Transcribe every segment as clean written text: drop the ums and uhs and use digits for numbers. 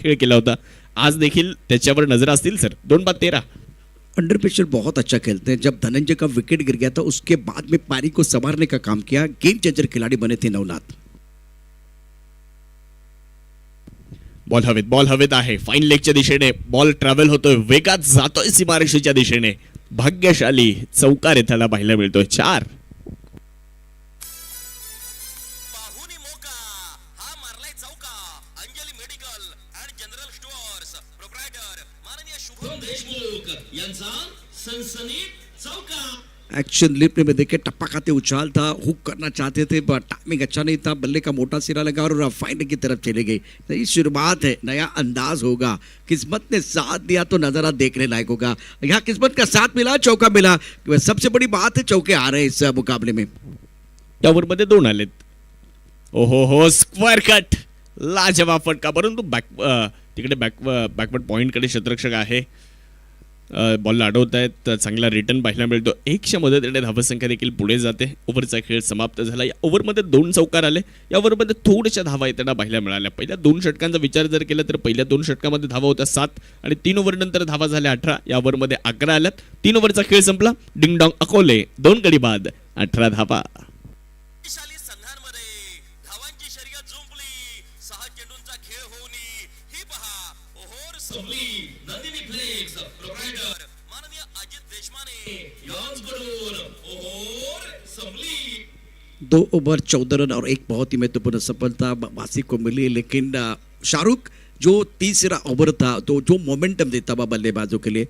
खेळ केला होता, आज देखील त्याच्यावर नजर असतील सर. 2 बाद 13. अंडर प्रेशर बहुत अच्छा खेलते हैं. जब धनंजय का विकेट गिर गया था उसके बाद में पारी को संवारने का काम किया. गेम चेंजर खिलाड़ी बने थे नवनाथ. बॉल हवेत आहे. फाईन लेगच्या दिशेने बॉल ट्रॅव्हल होतोय, वेगात जातोय सीमारेषेच्या दिशेने. भाग्यशाली चौकार येताना पाहायला मिळतोय. 4. एक्शन लिफ्ट में देखे टप्पा खाते उछाल था, हुक करना चाहते थे पर टाइमिंग अच्छा नहीं था. बल्ले का मोटा सिरा लगा और फाइनल की तरफ चले गई. नई शुरुआत है, नया अंदाज होगा. किस्मत ने साथ दिया तो नजारा देखने लायक होगा. यहाँ किस्मत का साथ मिला, चौका मिला. सबसे बड़ी बात है चौके आ रहे हैं इस मुकाबले में. त्या ओव्हरमध्ये 2 आलेत. ओहो हो, स्क्वेअर कट, लाजवाब फटका. परंतु तिकडे बॅकवर्ड पॉईंटकडे क्षेत्ररक्षक आहे. बॉलला अडवत आहेत. चांगला रिटर्न पाहायला मिळतो. 1च्या मदतीने धावसंख्या देखील पुढे जाते. ओव्हरचा खेळ समाप्त झाला. या ओव्हरमध्ये 2 चौकार आले. या ओव्हरमध्ये थोड्याशा धावा येताना पाहायला मिळाल्या. पहिल्या 2 षटकांचा विचार जर केला तर पहिल्या 2 षटकामध्ये धावा होत्या 7 आणि 3 ओव्हरनंतर धावा झाल्या 18. या ओव्हरमध्ये 11 आल्यात. 3 ओव्हरचा खेळ संपला. डिंगडॉंग अकोले 2 गडी बाद 18 धावा. दो ओवर 14 रन और एक बहुत ही महत्वपूर्ण सफलता वासी को मिली. लेकिन शाहरुख जो तीसरा ओवर था तो जो मोमेंटम देता हुआ बल्लेबाजों के लिए,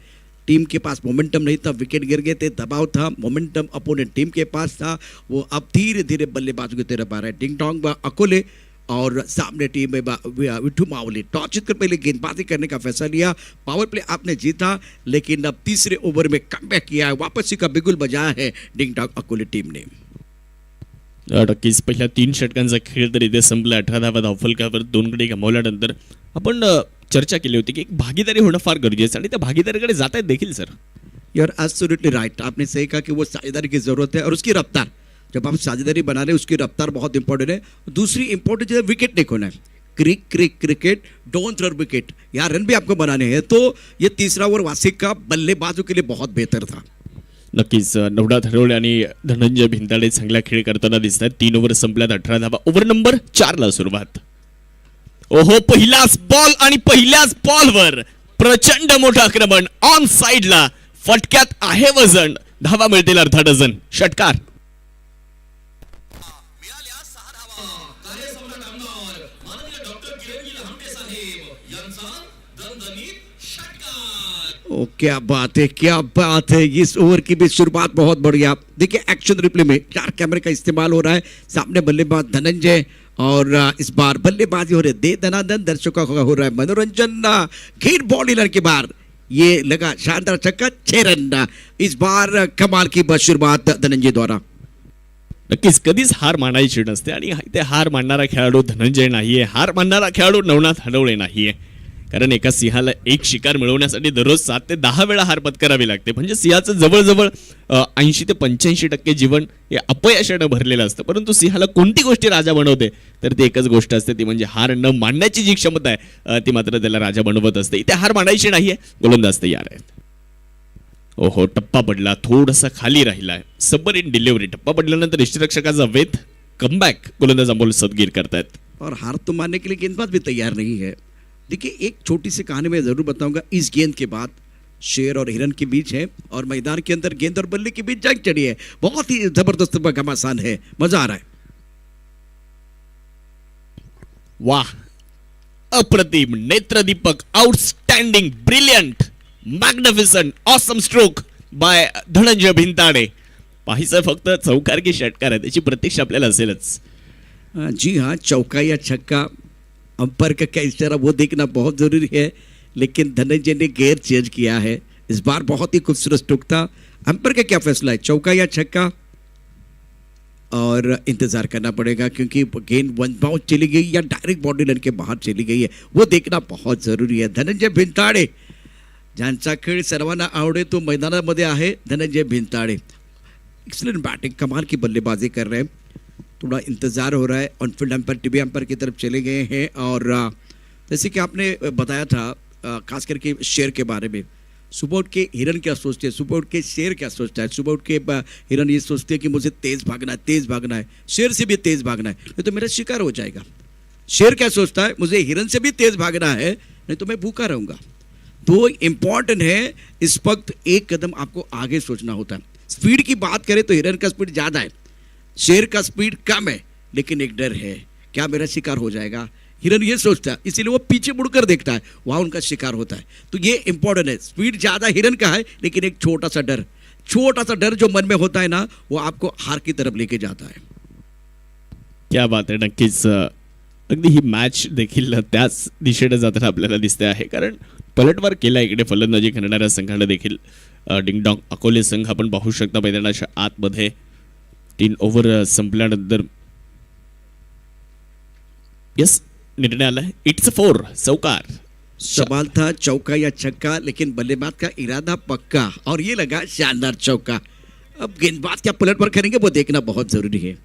टीम के पास मोमेंटम नहीं था. विकेट गिर गए थे, दबाव था. मोमेंटम अपोनेंट टीम के पास था. वो अब धीरे धीरे बल्लेबाजों की तरफ आ रहा है. डिंगडोंग अकोले और सामने टीम में विठू मावली. टॉस जीतकर पहले गेंदबाजी करने का फैसला लिया. पावर प्ले आपने जीता, लेकिन अब तीसरे ओवर में कमबैक किया है. वापसी का बिगुल बजाया है डिंगडोंग अकोले टीम ने. नक्कीच पहिल्या 3 षटकांचा खेळ तर इथे संपला. 18 धावा धावफलकावर 2 गडी गमावल्यानंतर आपण चर्चा केली होती की एक भागीदारी होणं फार गरजेचं आणि त्या भागीदारीकडे जात आहेत देखील sir. You are absolutely right. आपने सही कहा कि वो साझेदारी की जरूरत है और उसकी रफ्तार. जब आप साझेदारी बना रहे हैं उसकी रफ्तार बहुत इंपॉर्टेंट है. दूसरी इंपॉर्टेंट है विकेट नहीं खोना है. Cricket don't throw wicket. यहाँ रन भी आपको बनाने हैं. तो ये तीसरा ओवर वासिक का बल्लेबाजों के लिए बहुत बेहतर था. नक्कीच नवनाथ हरवळे आणि धनंजय भिंताडे चांगला खेळ करताना दिसत आहेत. 3 ओव्हर संपल्यात 18 धावा. ओव्हर नंबर 4 ला सुरुवात. ओहो, पहिलाच बॉल आणि पहिल्याच बॉलवर प्रचंड मोठं आक्रमण. ऑन साइडला फटक्यात आहे वजन. धावा मिळतील अर्धा डझन. षटकार. ओ क्या बात है, क्या बात है. इस ओवर की भी शुरुआत बहुत बढ़िया. देखिए एक्शन रिप्ले में 4 कैमरे का इस्तेमाल हो रहा है. सामने बल्लेबाज धनंजय और इस बार बल्लेबाजी हो रही है. दे दनादन दर्शकों का हो रहा है मनोरंजन. घेर बॉलर के बार ये लगा शानदार छक्का. 6 रन. इस बार कमाल की शुरुआत धनंजय द्वारा. नक्कीच कधीच हार मानायची नसते आणि इथे हार मानणारा खेळाडू धनंजय नाहीये. हार मानणारा खेळाडू नवनाथ हरवळे नाहीये. कारण एका सिंहाला एक शिकार मिळवण्यासाठी दररोज 7 ते 10 वेळा हार पत्करावी लागते. म्हणजे सिंहाचं जवळजवळ 80 ते 85% जीवन हे अपयशाने भरलेलं असतं. परंतु सिंहाला कोणती गोष्टी राजा बनवते तर ती एकच गोष्ट असते, ती म्हणजे हार न मानण्याची जी क्षमता आहे ती मात्र त्याला राजा बनवत असते. इथे हार मानायची नाहीये. गोलंदाज तयार आहेत. ओहो, टप्पा पडला, थोडासा खाली राहिलाय. Submarine delivery. टप्पा पडल्यानंतर यष्टिरक्षकाचा वेध. कमबॅक गोलंदाज अमोल सदगीर करतायत. और हार तो मानने के लिए गेंदबाज भी तैयार नहीं है. देखिए एक छोटी सी कहानी मैं जरूर बताऊंगा. इस गेंद के बाद शेर और हिरन के बीच है और मैदान के अंदर गेंद और बल्ले के बीच जंग चढ़ी है. बहुत ही जबरदस्त घमासान है. मजा आ रहा है. वाह, अप्रतिम, नेत्रदीपक, outstanding, brilliant, magnificent, awesome stroke bye Dhananjay Bhintade. पाहायचं फक्त चौकार की षटकार आहे त्याची प्रतीक्षा आपल्याला असेलच. जी हाँ, चौका या छक्का, अंपायर का क्या इशारा वो देखना बहुत जरूरी है. लेकिन धनंजय ने गेयर चेंज किया है. इस बार बहुत ही खूबसूरत स्ट्रोक था. अंपायर का क्या फैसला है, चौका या छक्का, और इंतजार करना पड़ेगा क्योंकि गेंद वन बाउंस चली गई या डायरेक्ट बॉडी लाइन के बाहर चली गई है, वो देखना बहुत जरूरी है. धनंजय भिंताडे ज्यांचा खेळ सर्वांना आवडे तो मैदानामध्ये आहे धनंजय भिंताडे. एक्सलेंट बैटिंग, कमाल की बल्लेबाजी कर रहे हैं. थोड़ा इंतजार हो रहा है. ऑनफील्ड अंपायर टीवी अंपायर की तरफ चले गए हैं और जैसे कि आपने बताया था खास करके शेर के बारे में, सुबह उठ के हिरन क्या सोचते हैं, सुबह उठ के शेर क्या सोचता है, सुबह उठ के हिरन ये सोचते हैं कि मुझे तेज भागना है, शेर से भी तेज भागना है, नहीं तो मेरा शिकार हो जाएगा। शेर क्या सोचता है, मुझे हिरन से भी तेज भागना है, नहीं तो मैं भूखा रहूंगा। तो इम्पॉर्टेंट है इस वक्त एक कदम आपको आगे सोचना होता है। स्पीड की बात करें तो हिरन का स्पीड ज़्यादा है, शेर का स्पीड कम है, लेकिन एक डर है, क्या मेरा शिकार हो जाएगा। हिरन ये सोचता है, इसीलिए वो पीछे मुड़कर देखता है, वहाँ उनका शिकार होता है। तो ये इंपॉर्टेंट है, स्पीड ज़्यादा हिरन का है, लेकिन एक छोटा सा डर जो मन में होता है ना, वो आपको हार की तरफ लेके जाता है। क्या बात आहे, नक्कीच अगदी ही मॅच देखील त्याच दिशेने जाताना आपल्याला दिसते आहे, कारण पलटवार केला इकडे फलंदाजी करणाऱ्या संघाने देखील। डिंगडॉंग अकोले संघ आपण पाहू शकता मैदानाच्या आतमध्ये 3 ओव्हर संपल्यानंतर यस निर्णय आला है, इट्स 4 चौकार। सवाल था चौका या छक्का, लेकिन बल्लेबाज का इरादा पक्का और ये लगा शानदार चौका। अब गेंदबाज क्या पलटवार करेंगे वो देखना बहुत जरूरी है।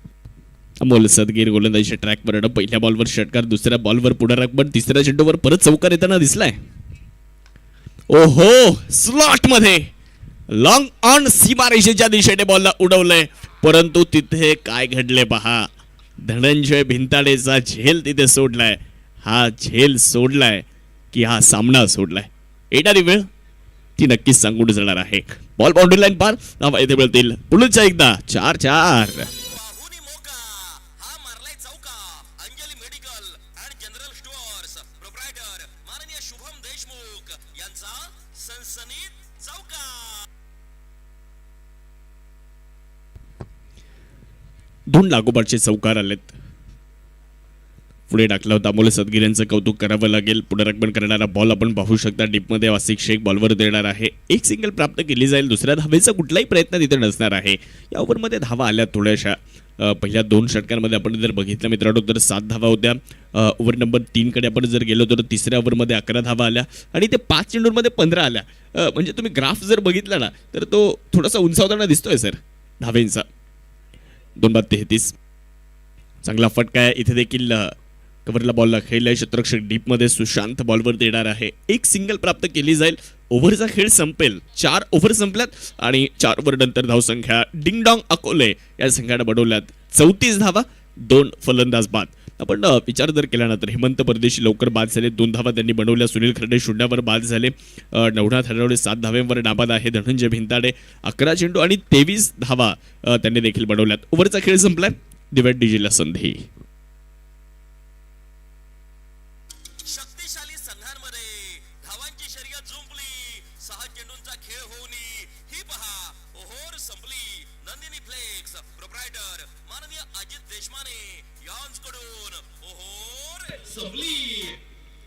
अमोल सदगीर गोलंदाजीच्या ट्रॅकवर पहिल्या बॉलवर षटकार, दुसऱ्या बॉलवर पुढारक, पण तिसऱ्या चेंडूवर परत चौकार येताना दिसलाय। ओहो, स्लॉट मध्ये लॉंग ऑन सीमारेषेच्या दिशेने बॉलला उडवलंय, परंतु तिथे काय घडले पहा, धनंजय भिंताडेचा झेल तिथे सोडलाय। हा झेल सोडलाय की हा सामना सोडलाय, येणारी वेळ ती नक्कीच सांगून जाणार आहे। बॉल बाउंड्री लाईन पार, नाव इथे मिळतील पुढच्या एकदा 4-4। बाहुनी मोका हा मारलाय चौका। Anjali medical and general stores proprietor माननीय शुभम देशमुख यांचा सनसनीत चौका। दोन लागोपाठचे चौकार आलेत, पुढे टाकला होता अमोल सदगीर यांचं कौतुक करावं लागेल। पुनरागमन करणारा बॉल आपण पाहू शकता, डीपमध्ये वासिक शेख बॉलवर देणार आहे, एक सिंगल प्राप्त केली जाईल, दुसऱ्या धावेचा कुठलाही प्रयत्न तिथे नसणार आहे। या ओव्हरमध्ये धावा आल्या थोड्याशा, पहिल्या 2 षटकांमध्ये आपण जर बघितलं मित्रांनो तर 7 धावा होत्या। ओव्हर नंबर 3 कडे आपण जर गेलो तर तिसऱ्या ओव्हरमध्ये 11 धावा आल्या आणि ते 5 चेंडूंमध्ये 15 आल्या। म्हणजे तुम्ही ग्राफ जर बघितला ना तर तो थोडासा उंचावताना दिसतोय सर धावेंचा। 2-33 चांगला फटका आहे, इथे देखील कव्हरला बॉलला खेळलाय क्षेत्ररक्षक, डीपमध्ये सुशांत बॉलवर देणार आहे, एक सिंगल प्राप्त केली जाईल, ओव्हरचा खेळ संपेल। 4 ओव्हर संपल्यात आणि 4 ओव्हर नंतर धावसंख्या डिंगडॉंग अकोले या संघाने बनवल्यात 34 धावा, 2 फलंदाज बाद। आपण विचार जर केला ना तर हेमंत परदेशी लवकर बाद झाले, 2 धावा त्यांनी बनवल्या, सुनील खर्डे शून्यावर बाद झाले, नवनाथ हरवडे 7 धाव्यांवर नाबाद आहे, धनंजय भिंताडे 11 चेंडू आणि 23 धावा त्यांनी देखील बनवल्यात। ओव्हरचा खेळ संपलाय, दिव्या डीजीला संधी। शक्तिशाली संघांमध्ये धावांची शर्यत जुंपली, 6 चेंडूंचा खेळ होऊनी ही पहा ओव्हर संपली। नंदिनी फ्लेक्स प्रोप्रायटर माननीय अजित देशमाने यांच्याकडून ओव्हर संपली।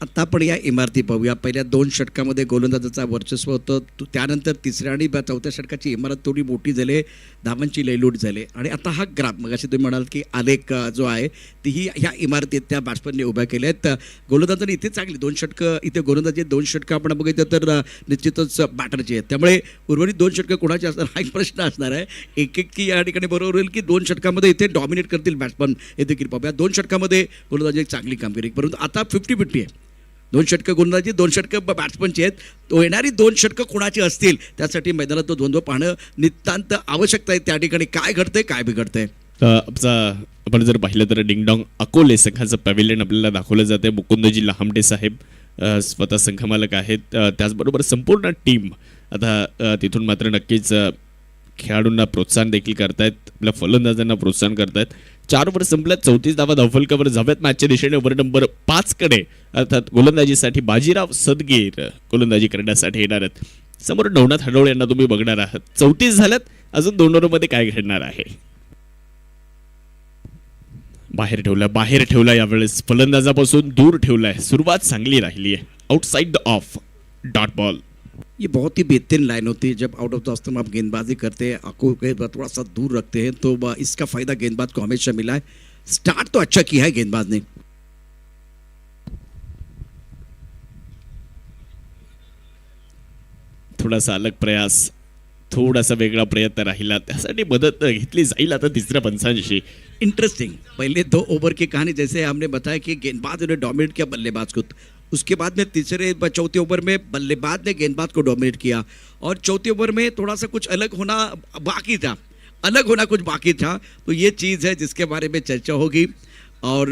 आता आपण या इमारती पाहूया। पहिल्या 2 षटकामध्ये गोलंदाजाचा वर्चस्व होतं, त्यानंतर तिसऱ्या आणि 4थ्या षटकाची इमारत थोडी मोठी झाली, धावांची लयलूट झाली आणि आता हा ग्राफ मगाशी तुम्ही म्हणाल की आलेख जो आहे तीही ह्या इमारतीत त्या बॅट्समनने उभ्या केल्या आहेत। गोलंदाजाने इथे चांगली 2 षटकं, इथे गोलंदाजी 2 षटकं आपण बघितलं तर निश्चितच बॅटरची आहेत, त्यामुळे उर्वरित 2 षटकं कोणाची असणार हा एक प्रश्न असणार आहे। एक की या ठिकाणी बरोबर होईल की 2 षटकामध्ये इथे डॉमिनेट करतील बॅट्समन हे देखील पाहूया। 2 षटकामध्ये गोलंदाजी एक चांगली कामगिरी, परंतु आता 50-50 आहे। 2 षटकं गोलंदाजी, 2 षटकं बॅट्समनची आहेत, तो येणारी 2 षटकं कोणाची असतील त्यासाठी मैदानात तो द्वंद्व पाहणं नितांत आवश्यकता आहे। त्या ठिकाणी काय घडतंय काय बिघडतंय आपण जर पाहिलं तर डिंगडॉंग अकोले संघाचं पॅव्हिलियन आपल्याला दाखवलं जाते। मुकुंदजी लहामटे साहेब स्वतः संघमालक आहेत, त्याचबरोबर संपूर्ण टीम आता तिथून मात्र नक्कीच खेळाडूंना प्रोत्साहन देखील करतायत, आपल्या फलंदाजांना प्रोत्साहन करतायत। 4 ओव्हर संपल्यात, 34 धावा धावफलकावर जाव्यात मॅचच्या दिशेने। ओव्हर नंबर 5 कडे अर्थात गोलंदाजीसाठी बाजीराव सदगीर गोलंदाजी करण्यासाठी येणार आहेत। समोर नवनाथ हडवळे यांना तुम्ही बघणार आहात। 34 झाल्यात, अजून 2 ओव्हरमध्ये काय घडणार आहे? बाहेर ठेवला यावेळेस फलंदाजापासून दूर ठेवलाय, सुरुवात चांगली राहिली आहे, outside the of dot ball. ये बहुत ही बेहतरीन लाइन होती है। जब आउट ऑफ द ऑफ आप गेंदबाजी करते हैं, आंखों के थोड़ा सा दूर रखते हैं, तो इसका फायदा गेंदबाज को हमेशा मिला है। स्टार्ट तो अच्छा किया है गेंदबाज ने। थोडासा अलग प्रयास, थोडासा वेगळा प्रयत्न राहिला, त्यासाठी मदत घेतली जाईल आता तिसऱ्या पंचांशी। इंटरेस्टिंग, पहले 2 ओवर की कहानी जैसे हमने बताया कि गेंदबाज ने डोमिनेट किया बल्लेबाज को, उसके बाद में चौथे ओवर में बल्लेबाज ने गेंदबाज को डोमिनेट किया और चौथे ओवर में थोड़ा सा कुछ अलग होना कुछ बाकी था। तो ये चीज़ है जिसके बारे में चर्चा होगी। और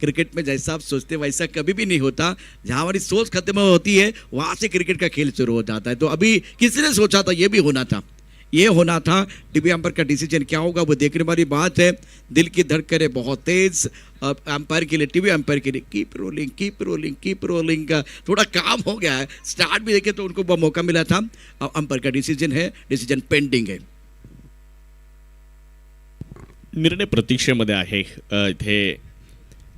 क्रिकेट में जैसा आप सोचते वैसा कभी भी नहीं होता। जहाँ हमारी सोच खत्म होती है वहाँ से क्रिकेट का खेल शुरू हो जाता है। तो अभी किसी ने सोचा था ये होना था। टीवी अंपायर का डिसीजन क्या होगा वो देखने वाली बात है। दिल की धड़कनें बहुत तेज अंपायर के लिए, टीवी अंपायर के लिए कीप रोलिंग का थोड़ा काम हो गया है। स्टार्ट भी देखे तो उनको वो मौका मिला था। अंपायर का डिसीजन पेंडिंग है। निर्णय प्रतीक्षेमध्ये आहे. इथे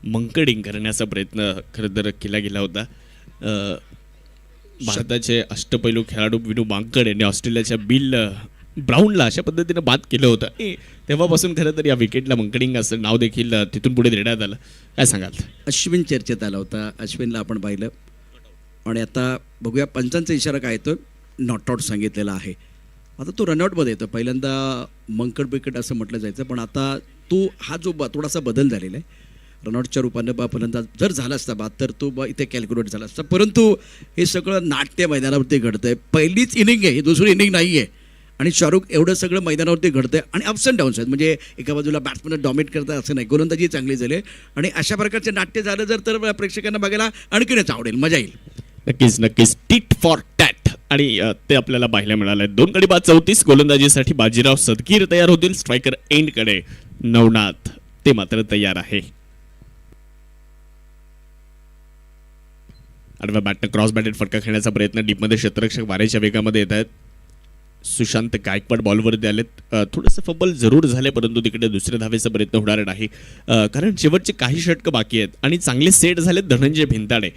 मंकडिंग करण्याचा प्रयत्न खरं तर केला गेला होता. भारताचे अष्टपैलू खेळाडू विनू मांकड यांनी ऑस्ट्रेलियाच्या बिल ब्राऊनला अशा पद्धतीनं बाद केलं होतं आणि तेव्हापासून खरं तर या विकेटला मंकडिंग असं नाव देखील तिथून पुढे देण्यात आलं. काय सांगाल? अश्विन चर्चेत आला होता. अश्विनला आपण पाहिलं आणि आता बघूया पंचांचा इशारा काय येतो. नॉट आउट सांगितलेला आहे. आता तो रनआउटमध्ये येतो. पहिल्यांदा मंकड विकेट असं म्हटलं जायचं पण आता तो हा जो थोडासा बदल झालेला आहे. रनआउटच्या रूपानं पहिल्यांदा जर झाला असता बाद तर तो इथे कॅल्क्युलेट झाला असता. परंतु हे सगळं नाट्य मैदानावरती घडतं आहे. पहिलीच इनिंग आहे, ही दुसरी इनिंग नाही आहे आणि शाहरुख एवढं सगळं मैदानावरती घडतं आहे आणि अप्स अँड डाऊन्स आहेत. म्हणजे एका बाजूला बॅट्समॅन डॉमिनेट करतात असं नाही, गोलंदाजी चांगली झाली आणि अशा प्रकारचे नाट्य झालं जर तर प्रेक्षकांना बघायला आणखीनच आवडेल, मजा येईल. नक्कीच टिट फॉर टॅट आणि ते आपल्याला पाहायला मिळालंय. 2 गडी बाद 34 गोलंदाजीसाठी बाजीराव सदगीर तयार होतील. स्ट्रायकर एंडकडे नवनाथ ते मात्र तयार आहे. आडव्या बॅटनं क्रॉस बॅटेड फटका खेळण्याचा प्रयत्न. डीपमध्ये क्षेत्ररक्षक वारेच्या वेगामध्ये येत आहेत. सुशांत गायकवाड बॉलवरती आलेत. थोडंसं फंबल जरूर झाले परंतु तिकडे दुसऱ्या धावेचा प्रयत्न होणार नाही कारण शेवटचे काही षटकं बाकी आहेत आणि चांगले सेट झालेत. धनंजय भिंताडे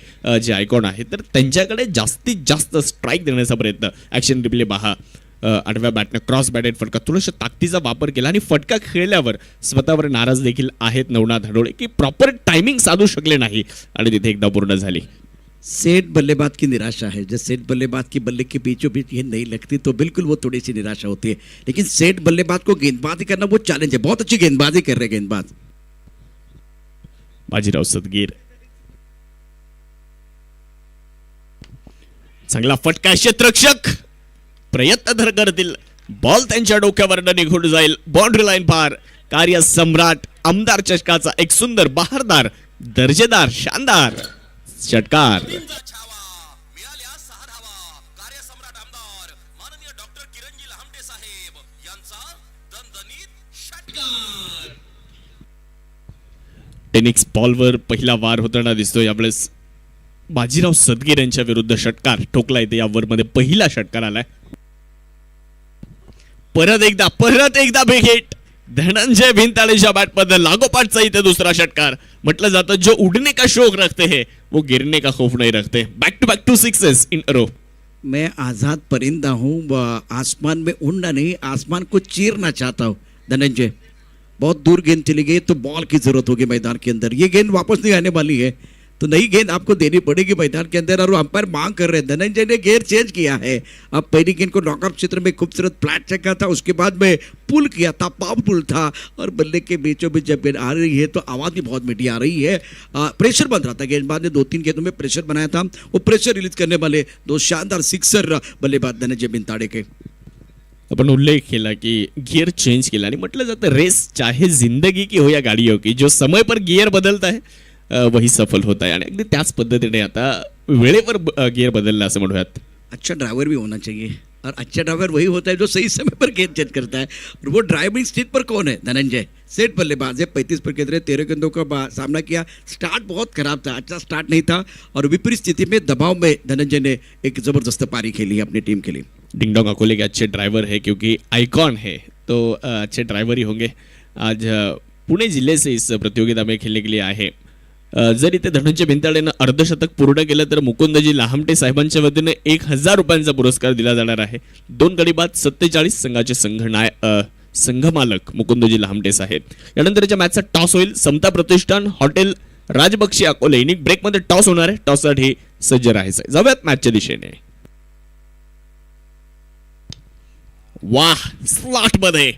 जे आयकॉन आहेत तर त्यांच्याकडे जास्तीत जास्त स्ट्राईक देण्याचा प्रयत्न. ॲक्शन रिप्ले पहा. आडव्या बॅटनं क्रॉस बॅटेड फटका. थोडंसं ताकदीचा वापर केला आणि फटका खेळल्यावर स्वतःवर नाराज देखील आहेत नवनाथ हडोळे की प्रॉपर टायमिंग साधू शकले नाही आणि तिथे एकदा पूर्ण झाली. सेट बल्लेबाज की निराशा है. जब सेट बल्लेबाज की बल्ले के बीचों बीच ये नहीं लगती तो बिल्कुल वो थोड़ी सी निराशा होती है. लेकिन सेट बल्लेबाज को गेंदबाजी करना वो चैलेंज है. बहुत अच्छी गेंदबाजी कर रहे गेंदबाज बाजीराव सदगीर. चांगला फटका. क्षेत्ररक्षक प्रयत्न तर करतील. बॉल त्यांच्या डोक्यावरनं निघून जाईल. बाउंड्री लाईन पार. कार्य सम्राट आमदार चषकाचा एक सुंदर बहारदार दर्जेदार शानदार षटकार. छावा मिळाल्या 6 धावा. कार्यसम्राट आमदार माननीय डॉक्टर किरणजी लहामटे साहेब यांचा दणदणीत षटकार. टेनिक्स बॉलवर पहिला वार होताना दिसतो. यावेळेस बाजीराव सदगीर यांच्या विरुद्ध षटकार ठोकला येते. या ओव्हरमध्ये पहिला षटकार आलाय. परत एकदा विकेट. धनंजय भिंताळेच्या बॅटमध्ये लागोपाठचा इथे दुसरा षटकार. म्हटलं जातं जो उडने का शौक रखते हैं वो गिरने का खौफ नहीं रखते. Back to back 2 sixes in a row. मैं आज़ाद परिंदा हूँ, आसमान में उड़ना नहीं, आसमान को चीरना चाहता हूँ. धनंजय बहुत दूर गेंद चली गई तो बॉल की जरूरत होगी मैदान के अंदर. ये गेंद वापस नहीं आने वाली है तो नई गेंद आपको देनी पड़ेगी मैदान के अंदर और अंपायर मांग कर रहे हैं. धनंजय ने गेयर चेंज किया है. अब पहली गेंद को नॉकआउट क्षेत्र में खूबसूरत फ्लैट चक्का था, उसके बाद में पुल किया था, पावर पुल था और बल्ले के बीचों बीच जब गेंद आ रही है तो आवाज़ भी बहुत मीठी आ रही है. प्रेशर बन रहा था. गेंदबाज ने 2-3 गेंदों में प्रेशर बनाया था. वो प्रेशर रिलीज करने वाले 2 शानदार सिक्सर बल्लेबाज धनंजय भिंताड़े के. आपण उल्लेख केला की गियर चेंज केला आणि म्हटलं जातं रेस चाहे जिंदगी की हो या गाड़ियों की जो समय पर गियर बदलता है वही सफल होता है आणि अगदी त्याच पद्धतीने आता वेळेवर गियर बदलला असं म्हणूयात. अच्छा ड्राइवर भी होना चाहिए और अच्छा ड्राइवर वही होता है जो सही समय पर गेंद चेंज करता है. और वो ड्राइविंग सीट पर कौन है? धनंजय. सेट बल्लेबाज है. 35 पर खेल रहे. 13 गेंदों का सामना किया. स्टार्ट बहुत खराब था, अच्छा स्टार्ट नहीं था और विपरीत स्थिति में दबाव में धनंजय ने एक जबरदस्त पारी खेली अपनी टीम के लिए. डिंगडोंग अकोले के अच्छे ड्राइवर है क्योंकि आइकॉन है तो अच्छे ड्राइवर ही होंगे. आज पुणे जिले से इस प्रतियोगिता में खेलने के लिए आए. जर इथे धनंजय भिंताळेनं अर्धशतक पूर्ण केलं तर मुकुंदजी लाहामटे साहेबांच्या वतीने 1000 रुपयांचा पुरस्कार दिला जाणार आहे. 2 गडी बाद 47 संघाचे संघमालक मुकुंदजी लाहामटे साहेब. यानंतरच्या मॅचचा टॉस होईल. समता प्रतिष्ठान हॉटेल राजबक्षी अकोले इनिंग ब्रेकमध्ये टॉस होणार आहे. टॉससाठी सज्ज राहायचं. जाऊयात मॅचच्या दिशेने. वाह स्लॉट मध्ये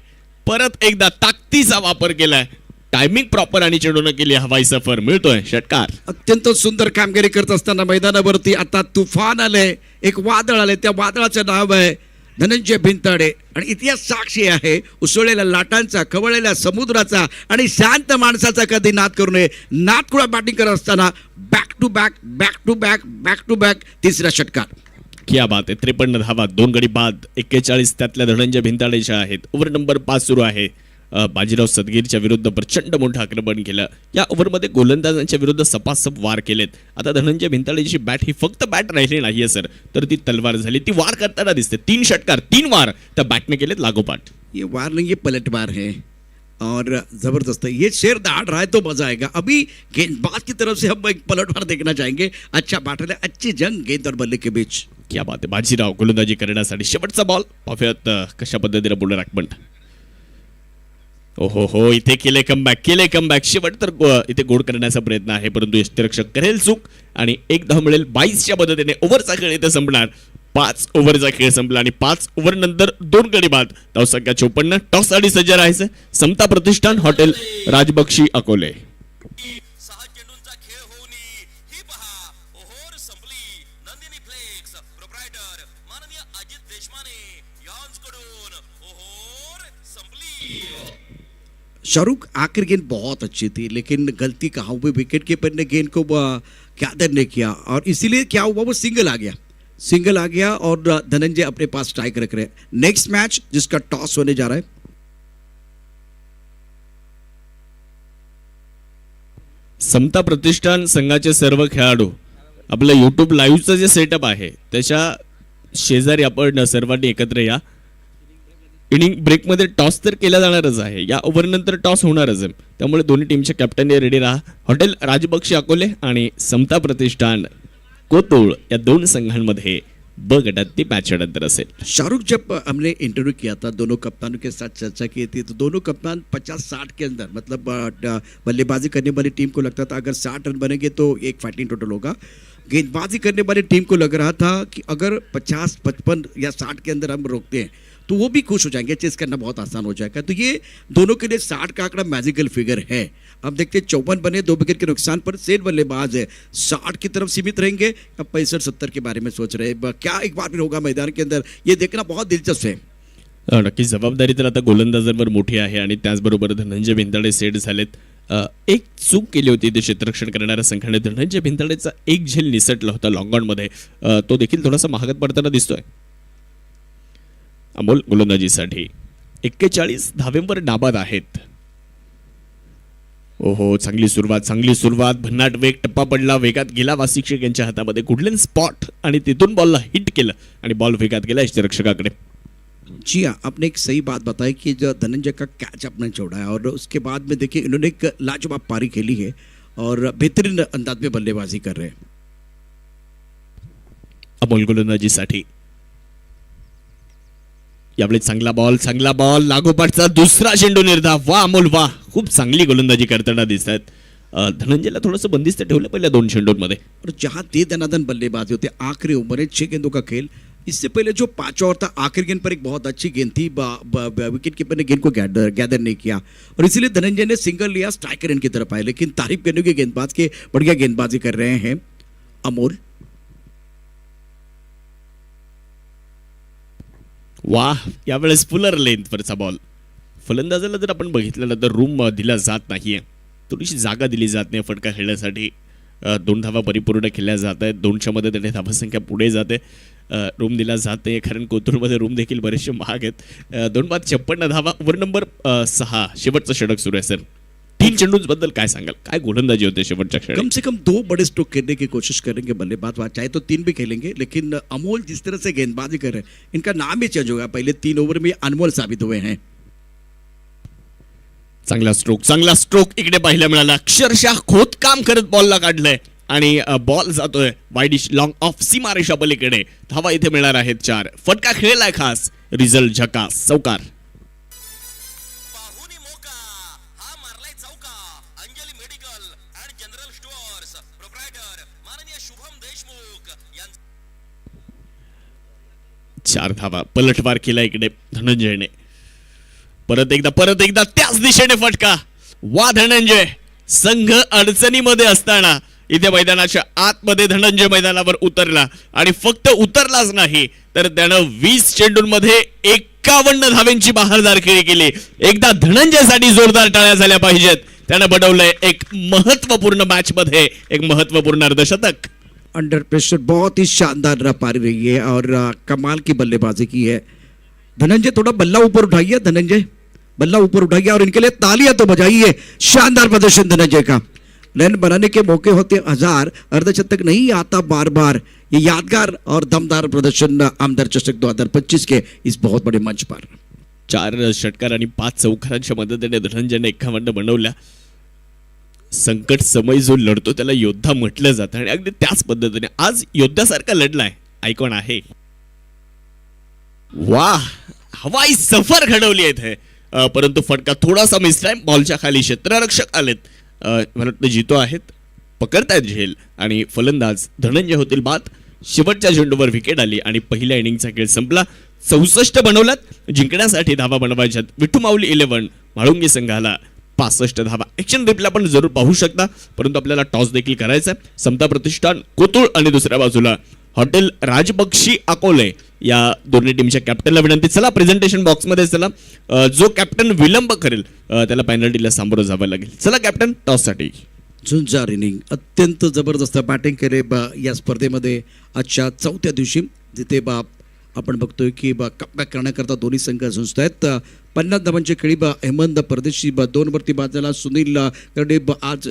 परत एकदा ताकदीचा वापर केलाय. टायमिंग प्रॉपर आणि चेंडून केली हवाई सफर, मिळतोय षटकार. अत्यंत सुंदर कामगिरी करत असताना मैदानावरती आता तुफान आलंय, एक वादळ आलंय. त्या वादळाचं नाव आहे धनंजय भिंताडे आणि इतिहास साक्षी आहे उसळलेल्या लाटांचा, खवळलेल्या समुद्राचा आणि शांत माणसाचा. कधी नाद करू नये. नादखुळा बॅटिंग करत असताना back to back back to back back to back तिसरा षटकार. क्या बात आहे. 53 धावा, 2 गडी बाद, 41 त्यातल्या धनंजय भिंताडेच्या आहेत. ओव्हर नंबर 5 सुरू आहे. बाजीराव सदगीरच्या विरुद्ध प्रचंड मोठं आक्रमण केलं. या ओव्हरमध्ये गोलंदाजांच्या विरुद्ध सपासप वार केलेत. आता धनंजय भिंताडेची बॅट ही फक्त बॅट राहिली नाहीये सर, तर ती तलवार झाली. ती वार करताना दिसते. 3 षटकार, 3 वार त्या बॅटने केलेत लागोपाठ. ये वार नहीं, ये पलटवार है और जबरदस्त है. ये शेर दहाड़ रहा है तो मजा आएगा. अभी गेंदबाज की तरफ से हम एक पलटवार देखना चाहेंगे. अच्छा बैटल है, अच्छी जंग गेंद और बल्ले के बीच. क्या बात आहे. बाजीराव गोलंदाजी करण्यासाठी शेवटचा बॉल पाहूयात कशा पद्धतीने बोलर आगमन. ओहो हो, इथे केले कमबॅक. शेवट तर इथे गोड करण्याचा प्रयत्न आहे, परंतु यष्टिरक्षक करेल चूक आणि 1 धाव मिळेल. 22च्या पद्धतीने ओव्हरचा खेळ इथे संपणार. 5 ओव्हरचा खेळ संपला आणि 5 ओव्हर नंतर 2 गडी बाद. धावसंख्या 54. टॉस साठी सज्ज राहायचं. समता प्रतिष्ठान, हॉटेल राजबक्षी, अकोले. 6 चेंडूंचा खेळ होऊन ही पहा ओव्हर संपली. नंदिनी फ्लेक्स प्रोप्रायटर माननीय अजित देशमाने यांच्याकडून ओव्हर संपली. शाहरुख आखिर गेंद बहुत अच्छी थी, लेकिन गलती कहाँ हुई, विकेट कीपर ने गेंद को गैदर नहीं किया और इसीलिए क्या हुआ, वो सिंगल आ गया और धनंजय अपने पास स्ट्राइक रख रहे हैं. नेक्स्ट मैच जिसका टॉस होने जा रहा है. समता प्रतिष्ठान संघाचे सर्व खेळाडू आपलं युट्यूब लाईव्हचं जे सेटअप आहे त्याच्या शेजारी आपण सर्वांनी एकत्र या. इनिंग ब्रेकमध्ये टॉस तर केला जाणारच आहे. या ओव्हरनंतर टॉस होणारच आहे, त्यामुळे दोन्ही टीमच्या कॅप्टनने रेडी राहा. हॉटेल राजबक्षी अकोले आणि समता प्रतिष्ठान कोतुळ या 2 संघांमध्ये ब गटात ती मॅच नंतर असेल. शाहरुख, जब हमने इंटरव्यू किया था, दोनों कप्तानों के साथ चर्चा की थी, तो दोनों कप्तान 50-60 के अंदर, मतलब बल्लेबाजी करने वाली टीम को लगता था अगर 60 रन बनेंगे तो एक फाइटिंग टोटल होगा. गेंदबाजी करने वाली टीम को लग रहा था कि अगर 50, 55 या 60 के अंदर हम रोकते हैं तो वो भी खुश हो जाएंगे, चेस करना बहुत आसान हो जाएगा. तो ये दोनों के लिए 60 का आंकड़ा मैजिकल फिगर है. अब देखते हैं 54 बने, 2 विकेट के नुकसान पर. सेठ बल्लेबाज है, 60 की तरफ सीमित रहेंगे या 65-70 के बारे में सोच रहे हैं. क्या एक बार फिर होगा मैदान के अंदर, ये देखना बहुत दिलचस्प है. नक्कीच जबाबदारी तर आता गोलंदाजांवर मोठी आहे आणि त्याचबरोबर धनंजय भिंताडे सेट झालेत. एक चूक केली होती ते क्षेत्ररक्षण करणाऱ्या संघाने. धनंजय भिंताडेचा एक झेल निसटला होता लॉंग ऑन मध्ये, तो देखील थोडासा महागात पडताना दिसतोय. अमोल गोलंदाजीसाठी 41 धावेंवर नाबाद आहेत. ओहो, चांगली सुरुवात. भन्नाट वेग, टप्पा पडला, वेगात गेला वासिक्षक यांच्या हातामध्ये. गुडलेन स्पॉट आणि तिथून बॉलला हिट केलं आणि बॉल वेगात गेला यष्टिरक्षकाकडे. जी हाँ, आपने एक सही बात बताई कि जो धनंजय का कैच आपने छोड़ा है और उसके बाद में देखिए इन्होंने एक लाजवाब पारी खेली है और बेहतरीन अंदाज में बल्लेबाजी कर रहे हैं. अमोल गोलंदाजीसाठी यावेळी चांगला बॉल, लागोपाठचा दुसरा चेंडू निर्धाव. वा अमोल वा, खूप चांगली गोलंदाजी करताना दिसत आहेत. धनंजयला थोडंसं बंदिस्त ठेवलं पहिल्या 2 चेंडूंमध्ये. और जहाँ दे दनादन बल्लेबाजी होते, आखिरी ओवर है, 6 गेंदों का खेल. इससे पहले जो 5 ओवर था, आखिरी गेंद पर एक बहुत अच्छी गेंद थी, विकेट कीपर ने गेंद को गैदर नहीं किया और इसीलिए धनंजय ने सिंगल लिया, स्ट्राइकर एंड की तरफ आए. लेकिन तारीफ करने के गेंदबाज के बढ़िया गेंदबाजी कर रहे हैं अमोल. वाह, यावेळेस फुलर लेंथवरचा बॉल. फलंदाजाला जर आपण बघितलं तर रूम दिला जात नाहीये, थोडीशी जागा दिली जात नाही फटका खेळण्यासाठी. 2 धावा परिपूर्ण केल्या जात आहेत. 2च्या मध्ये त्याने धावसंख्या पुढे जाते. रूम दिला जात नाही कारण कोथरूडमध्ये रूम देखील बरेचसे महाग आहेत. 2 धावा. ओव्हर नंबर 6 शेवटचं षटक सुरू आहे सर. 3 चेंडूंबद्दल काय सांगाल, काय गोलंदाजी होते शेवटच्या खेळात? कम से कम 2 बड़े स्ट्रोक खेलने की कोशिश करेंगे बल्लेबाज, चाहे तो 3 भी खेलेंगे. लेकिन अमोल जिस तरह से गेंदबाजी कर रहे हैं, इनका नाम ही चेंज होगा. पहले 3 ओवर में अनमोल साबित हुए हैं. चांगला स्ट्रोक इकडे पाहायला मिळाला. अक्षरशः खोदकाम करत बॉलला काढलंय आणि बॉल जातोय वाईडिश लॉंग ऑफ सीमारेषा पलीकडे. धावा इथे मिळणार आहेत 4. फटका खेळलाय खास. रिझल्ट झकास, चौकार. पाहुणी मोका हा मारलाय चौका. Anjali medical and general stores proprietor माननीय शुभम देशमुख यांचा 4 धावा. पलटवार केला इकडे धनंजयने. परत एकदा त्याच दिशेने फटका. वा धनंजय, संघ अडचणीमध्ये असताना इथे मैदानाच्या आतमध्ये धनंजय मैदानावर उतरला आणि फक्त उतरलाच नाही तर त्यानं 20 चेंडूंमध्ये 51 धावांची बहारदारगिरी केली. एकदा धनंजयसाठी जोरदार टाळ्या झाल्या पाहिजेत. त्यानं बनवलंय एक महत्वपूर्ण मॅच मध्ये एक महत्वपूर्ण अर्धशतक. अंडर प्रेशर बहुत ही शानदार पारी रही है और कमाल की बल्लेबाजी की है. धनंजय थोड़ा बल्ला ऊपर उठाइए, धनंजय बल्ला ऊपर उठाइए और इनके लिए तालियां तो बजाइए. शानदार प्रदर्शन धनंजय का. रन बनाने के मौके होते 1000, अर्धशतक नहीं आता बार बार. ये यादगार और दमदार प्रदर्शन आमदार चषक 2025 के इस बहुत बड़े मंच पर. 4 षटकार आणि 5 चौकारांच्या मदतीने धनंजयने 51 बनवल्या. संकट समय जो लढतो त्याला योद्धा म्हटलं जातं आणि अगदी त्याच पद्धतीने आज योद्ध्यासारखा लढलाय. आयकॉन आहे. वाह, हवाई सफर घडवली आहे. परंतु फटका थोडासा मिस टाइम. बॉलच्या खाली क्षेत्ररक्षक आलेत. मला वाटतं जितो आहेत, पकडतायत झेल आणि फलंदाज धनंजय होतील बाद. शेवटच्या चेंडूवर विकेट आली आणि पहिल्या इनिंगचा खेळ संपला. 64 बनवल्यात. जिंकण्यासाठी धावा बनवायच्यात. विठ्ठू माऊली 11, म्हाळुंगी संघाला 65 धावा. ऍक्शन रिप्ले आपण जरूर पाहू शकता, परंतु आपल्याला टॉस देखील करायचा आहे. समता प्रतिष्ठान कोतुळ आणि दुसऱ्या बाजूला हॉटेल राजबक्षी अकोले या दोन्ही टीमच्या कॅप्टनला विनंती. चला प्रेझेंटेशन बॉक्समध्ये चला. जो कॅप्टन विलंब करेल त्याला पेनल्टीला सामोरं जावं लागेल. चला कॅप्टन, टॉससाठी. झुंजार इनिंग अत्यंत जबरदस्त बॅटिंग केले या स्पर्धेमध्ये आजच्या 4थ्या दिवशी, जिथे आपण बघतोय की कमबॅक करण्याकरता दोन्ही संघ झुंजत आहेत. 50 धावांची खेळी. अहमद परदेशी 2 वरती बाजाला. सुनील कर्डे आज